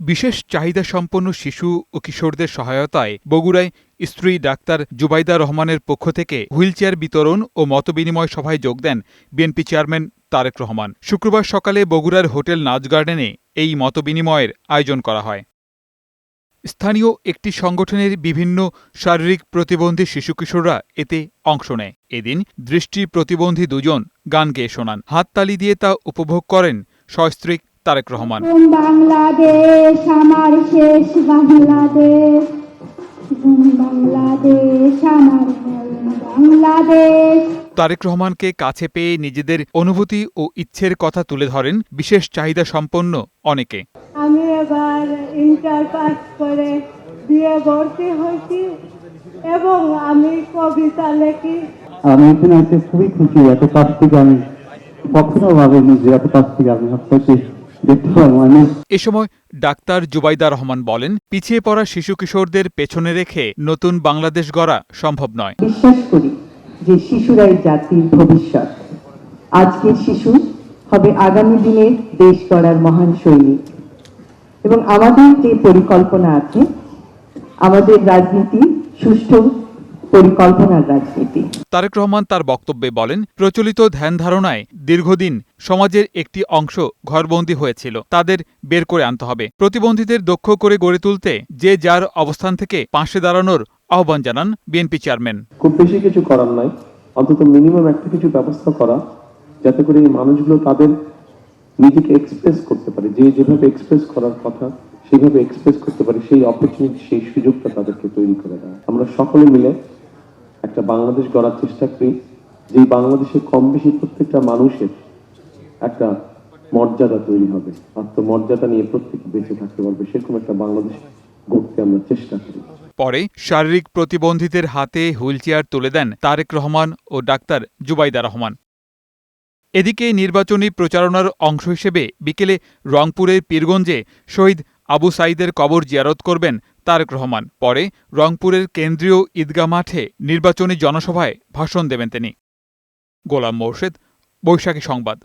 বিশেষ চাহিদা সম্পন্ন শিশু ও কিশোরদের সহায়তায় বগুড়ায় স্ত্রী ডাক্তার জুবাইদা রহমানের পক্ষ থেকে হুইলচেয়ার বিতরণ ও মতবিনিময় সভায় যোগ দেন বিএনপি চেয়ারম্যান তারেক রহমান। শুক্রবার সকালে বগুড়ার হোটেল নাচ গার্ডেনে এই মতবিনিময়ের আয়োজন করা হয়। স্থানীয় একটি সংগঠনের বিভিন্ন শারীরিক প্রতিবন্ধী শিশু কিশোররা এতে অংশ নেয়। এদিন দৃষ্টি প্রতিবন্ধী দুজন গান গেয়ে শোনান। হাততালি দিয়ে তা উপভোগ করেন সস্ত্রীক তারেক রহমান। বাংলাদেশ আমার শেষ বাংলাদেশ, বাংলাদেশ আমার বাংলাদেশ। তারেক রহমানকে কাছে পেয়ে নিজেদের অনুভূতি ও ইচ্ছের কথা তুলে ধরেন বিশেষ চাহিদা সম্পন্ন অনেকে। আমি এবার ইন্টার পাস করে বিয়ে ভর্তি হয়েছি এবং আমি কবিতা লেখি। আমি এখানে খুবই খুশি। এত কাছ থেকে আমি কখনো ভাবিনি যে এত কাছ থেকে আমি আপনাকে দেখতে পাবো। এ সময় ডাক্তার জুবাইদা রহমান বলেন, পিছিয়ে পড়া শিশু কিশোরদের পেছনে রেখে নতুন বাংলাদেশ গড়া সম্ভব নয়। বিশ্বাস করি যে শিশুরাই জাতির ভবিষ্যৎ। আজকের শিশু হবে আগামী দিনের দেশ গড়ার মহান সৈনিক। এবং আমাদের যে পরিকল্পনা আছে, আমাদের রাজনীতি সুষ্ঠু পরিকল্পনার রাজনীতি। তারেক রহমান তার বক্তব্যে বলেন, প্রচলিত ধ্যান ধারণায় দীর্ঘদিন সমাজের একটি অংশ ঘরবন্দী হয়েছিল, তাদের বের করে আনতে হবে। প্রতিবন্ধীদের দক্ষ করে গড়ে তুলতে যে যার অবস্থান থেকে পাশে দাঁড়ানোর আহ্বান জানান বিএনপি চেয়ারম্যান। খুব বেশি কিছু করার নাই, অন্তত মিনিমাম একটা কিছু ব্যবস্থা করা, যাতে করে এই মানুষগুলো তাদের নিজেকে এক্সপ্রেস করতে পারে, যে যেভাবে এক্সপ্রেস করার কথা সেভাবে এক্সপ্রেস করতে পারে, সেই অপরচুনিটি, সেই সুযোগটা তাদেরকে তৈরি করে দেয়। আমরা সকলে মিলে একটা বাংলাদেশ গড়ার চেষ্টা করি, যেই বাংলাদেশে কম বেশি প্রত্যেকটা মানুষের একটা মর্যাদা তৈরি হবে, আত্মমর্যাদা নিয়ে প্রত্যেকে বেঁচে থাকতে পারবে, সেরকম একটা বাংলাদেশ গড়তে আমরা চেষ্টা করি। পরে শারীরিক প্রতিবন্ধীদের হাতে হুইলচেয়ার তুলে দেন তারেক রহমান ও ডাক্তার জুবাইদা রহমান। এদিকে নির্বাচনী প্রচারণার অংশ হিসেবে বিকেলে রংপুরের পীরগঞ্জে শহীদ আবু সাঈদের কবর জিয়ারত করবেন তারেক রহমান। পরে রংপুরের কেন্দ্রীয় ঈদগাহ মাঠে নির্বাচনী জনসভায় ভাষণ দেবেন তিনি। গোলাম মোর্শেদ, বৈশাখী সংবাদ।